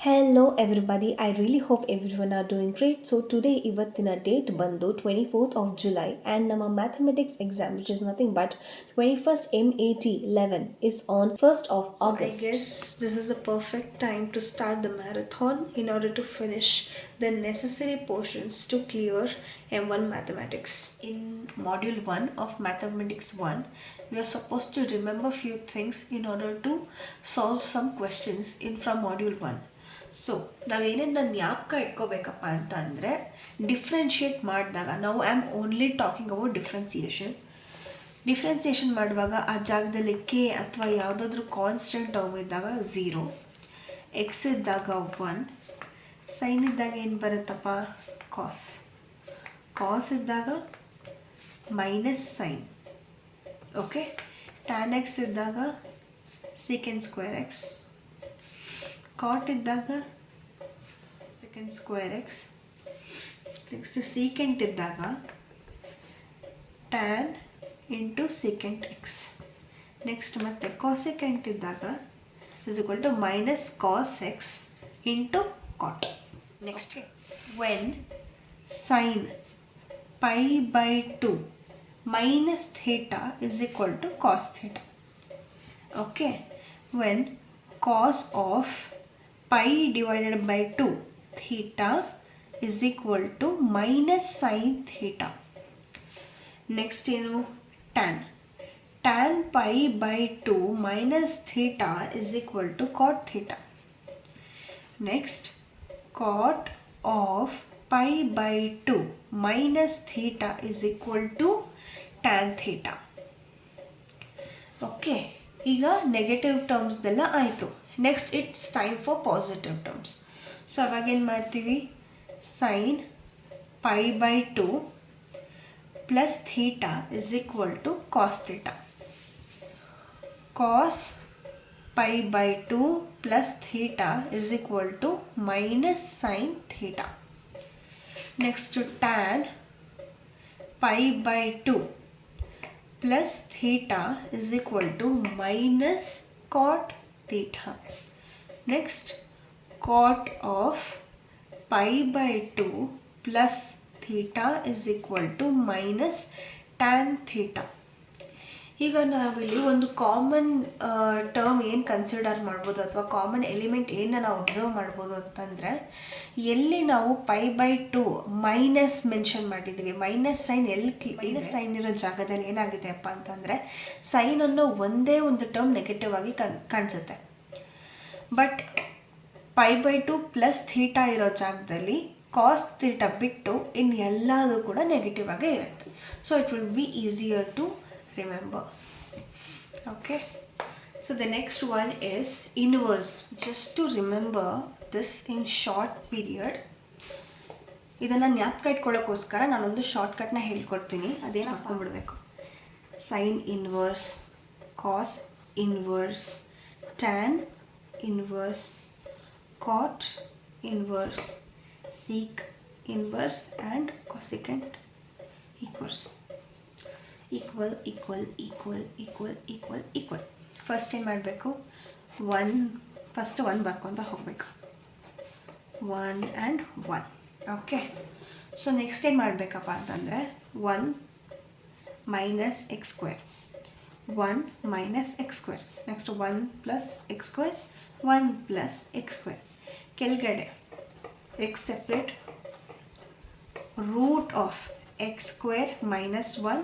Hello everybody, I really hope everyone are doing great. So today ಇವತ್ತಿನ date ಬಂದು 24th of July and ನಮ್ಮ mathematics exam which is nothing but 21st MAT 11 is on 1st of August. I guess this is a perfect time to start the marathon in order to finish the necessary portions to clear M1 mathematics. In module 1 of mathematics 1, we are supposed to remember few things in order to solve some questions in from module 1. So ನಾವೇನೇನು ಜ್ಞಾಪಕ ಇಟ್ಕೋಬೇಕಪ್ಪ ಅಂತ ಅಂದರೆ differentiate ಮಾಡಿದಾಗ ನಾವು I am only talking about differentiation ಮಾಡುವಾಗ ಆ ಜಾಗದಲ್ಲಿ K ಅಥವಾ ಯಾವುದಾದ್ರೂ ಕಾನ್ಸ್ಟೆಂಟ್ ಟರ್ಮ್ ಇದ್ದಾಗ 0, ಎಕ್ಸ್ ಇದ್ದಾಗ 1, ಸೈನ್ ಇದ್ದಾಗ ಏನು ಬರುತ್ತಪ್ಪ ಕಾಸ್ ಇದ್ದಾಗ minus sine, okay, tan x ಇದ್ದಾಗ ಸೆಕೆಂಡ್ ಸ್ಕ್ವೇರ್ ಎಕ್ಸ್, ಕಾಟ್ ಇದ್ದಾಗ second square x, next secant ಇದ್ದಾಗ tan into second x, next ಮತ್ತೆ ಕಾಸೆಕೆಂಟ್ ಇದ್ದಾಗ is equal to minus cos x into cot. Next when sine pi by 2 minus theta is equal to cos theta. Okay, when cos of pi divided by 2 theta is equal to minus sin theta. Next ಏನು tan pi by 2 minus theta is equal to cot theta. Next cot of pi by 2 minus theta is equal to tan theta. Okay, ಈಗ negative ಟರ್ಮ್ಸ್ದೆಲ್ಲ ಆಯಿತು. Next it's time for positive terms. So ಅವಾಗೇನು ಮಾಡ್ತೀವಿ, sine pi by 2 plus theta is equal to cos theta. Cos pi by 2 plus theta is equal to minus sine theta. Next tan pi by 2 plus theta is equal to minus cot theta. Next cot of pi by 2 plus theta is equal to minus tan theta. ಈಗ ನಾವಿಲ್ಲಿ ಒಂದು common term ಏನು consider ಮಾಡ್ಬೋದು ಅಥವಾ common element ಏನು ನಾವು observe ಮಾಡ್ಬೋದು ಅಂತಂದರೆ, ಎಲ್ಲಿ ನಾವು ಪೈ ಬೈ 2 ಮೈನಸ್ ಮೆನ್ಷನ್ ಮಾಡಿದ್ದೀವಿ, ಮೈನಸ್ ಸೈನ್ ಮೈನಸ್ ಸೈನ್ ಇರೋ ಜಾಗದಲ್ಲಿ ಏನಾಗಿದೆ ಅಪ್ಪ ಅಂತಂದರೆ ಸೈನ್ ಅನ್ನೋ ಒಂದೇ ಒಂದು ಟರ್ಮ್ ನೆಗೆಟಿವ್ ಆಗಿ ಕಾಣಿಸುತ್ತೆ. But pi by 2 plus theta ಇರೋ ಜಾಗದಲ್ಲಿ ಕಾಸ್ ಥೀಟಾ ಬಿಟ್ಟು ಇನ್ನು ಎಲ್ಲದೂ ಕೂಡ ನೆಗೆಟಿವ್ ಆಗೇ ಇರುತ್ತೆ. So it will be easier to remember. Okay, so the next one is inverse. Just to remember this in short period, ಇದನ್ನು ಜ್ಞಾಪಕ ಇಟ್ಕೊಳ್ಳೋಕ್ಕೋಸ್ಕರ ನಾನೊಂದು ಶಾರ್ಟ್ಕಟ್ನ ಹೇಳ್ಕೊಡ್ತೀನಿ, ಅದೇನು ಹಾಕ್ಕೊಂಡ್ಬಿಡ್ಬೇಕು. Sine inverse, cos inverse, tan inverse, cot inverse, sec inverse and cosecant equal. First ಏನು ಮಾಡಬೇಕು, first 1 ಬರ್ಕೊತ ಹೋಗಬೇಕು, 1 ಆ್ಯಂಡ್ 1. ಓಕೆ, ಸೊ ನೆಕ್ಸ್ಟ್ ಏನು ಮಾಡಬೇಕಪ್ಪ ಅಂತಂದರೆ 1 minus x square, 1 minus x square, next 1 plus x square, 1 plus x square, ಕೆಳಗಡೆ x separate, root of x square minus 1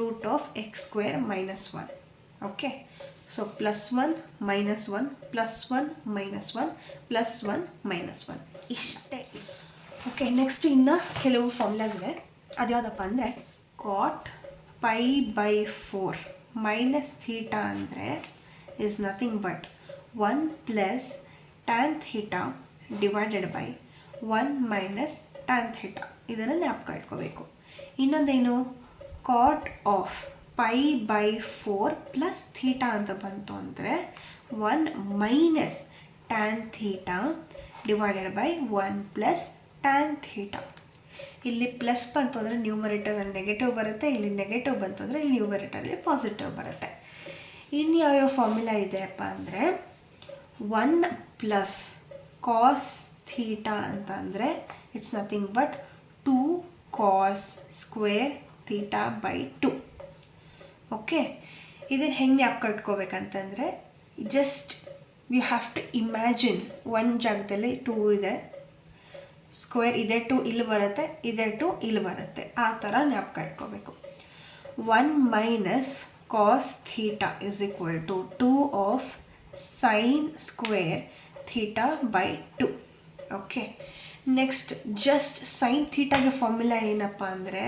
root of x square minus 1. Okay, so plus 1 minus 1 plus 1 minus 1 plus 1 minus 1 ಇಷ್ಟೇ. Okay, next ಇನ್ನು ಕೆಲವು formulas ಇದೆ. ಅದ್ಯಾವುದಪ್ಪ ಅಂದರೆ cot pi by 4 minus theta ಅಂದರೆ is nothing but 1 plus tan theta divided by 1 minus tan theta. ಇದನ್ನು ಜ್ಞಾಪಕ ಇಟ್ಕೋಬೇಕು. ಇನ್ನೊಂದೇನು, cot of pi by 4 plus theta ಅಂತ ಬಂತು ಅಂದರೆ 1 minus tan theta divided by 1 plus tan theta. ಇಲ್ಲಿ ಪ್ಲಸ್ ಬಂತು ಅಂದರೆ ನ್ಯೂಮರೇಟರಲ್ಲಿ ನೆಗೆಟಿವ್ ಬರುತ್ತೆ, ಇಲ್ಲಿ ನೆಗೆಟಿವ್ ಬಂತು ಅಂದರೆ ಇಲ್ಲಿ ನ್ಯೂಮರೇಟರಲ್ಲಿ ಪಾಸಿಟಿವ್ ಬರುತ್ತೆ. ಇನ್ನು ಯಾವ್ಯಾವ ಫಾರ್ಮುಲಾ ಇದೆಯಪ್ಪ ಅಂದರೆ 1 ಪ್ಲಸ್ ಕಾಸ್ ಥೀಟಾ ಅಂತ ಅಂದರೆ it's nothing but 2 cos square theta by 2. Okay, ಇದನ್ನು ಹೆಂಗೆ ಜ್ಞಾಪಕ ಇಟ್ಕೋಬೇಕಂತಂದರೆ just you have to imagine ಒಂದು ಜಾಗದಲ್ಲಿ 2 ಇದೆ, ಸ್ಕ್ವೇರ್ ಇದೆ 2 ಇಲ್ಲಿ ಬರುತ್ತೆ, ಇದೆ 2 ಇಲ್ಲಿ ಬರುತ್ತೆ, ಆ ಥರ ಜ್ಞಾಪಕ ಇಟ್ಕೋಬೇಕು. 1 minus cos theta is equal to 2 of sine square theta by 2. Okay, next just sine ಥೀಟಾಗೆ ಫಾರ್ಮುಲಾ ಏನಪ್ಪ ಅಂದರೆ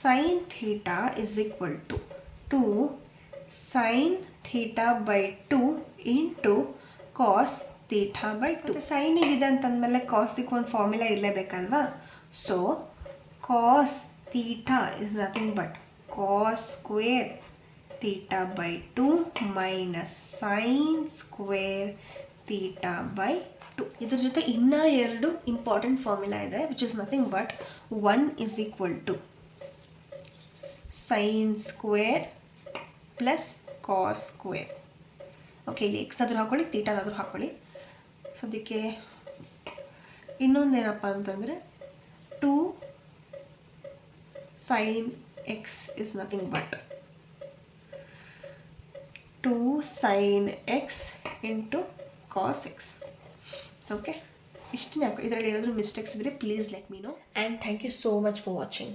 sine theta is equal to 2 sine theta by 2 into cos theta by 2. ಸೈನಿಗಿದೆ ಅಂತಂದಮೇಲೆ ಕಾಸ್ಟಿಗೆ ಒಂದು ಫಾರ್ಮುಲಾ ಇರಲೇಬೇಕಲ್ವಾ. So cos theta is nothing but cos square theta by 2 minus sine square theta by 2. ಇದ್ರ ಜೊತೆ ಇನ್ನೂ 2 ಇಂಪಾರ್ಟೆಂಟ್ ಫಾರ್ಮುಲಾ ಇದೆ which is nothing but 1 is equal to sine square plus cos square. Okay, ಇಲ್ಲಿ x ಆದರೂ ಹಾಕ್ಕೊಳ್ಳಿ, ಥೀಟಾನಾದರೂ ಹಾಕ್ಕೊಳ್ಳಿ. ಸದ್ಯಕ್ಕೆ ಇನ್ನೊಂದೇನಪ್ಪ ಅಂತಂದರೆ 2 sine x is nothing but 2 sine x into cos x. Okay, ಇಷ್ಟೇ. ಇದರಲ್ಲಿ ಏನಾದರೂ ಮಿಸ್ಟೇಕ್ಸ್ ಇದ್ದರೆ please let me know. And thank you so much for watching.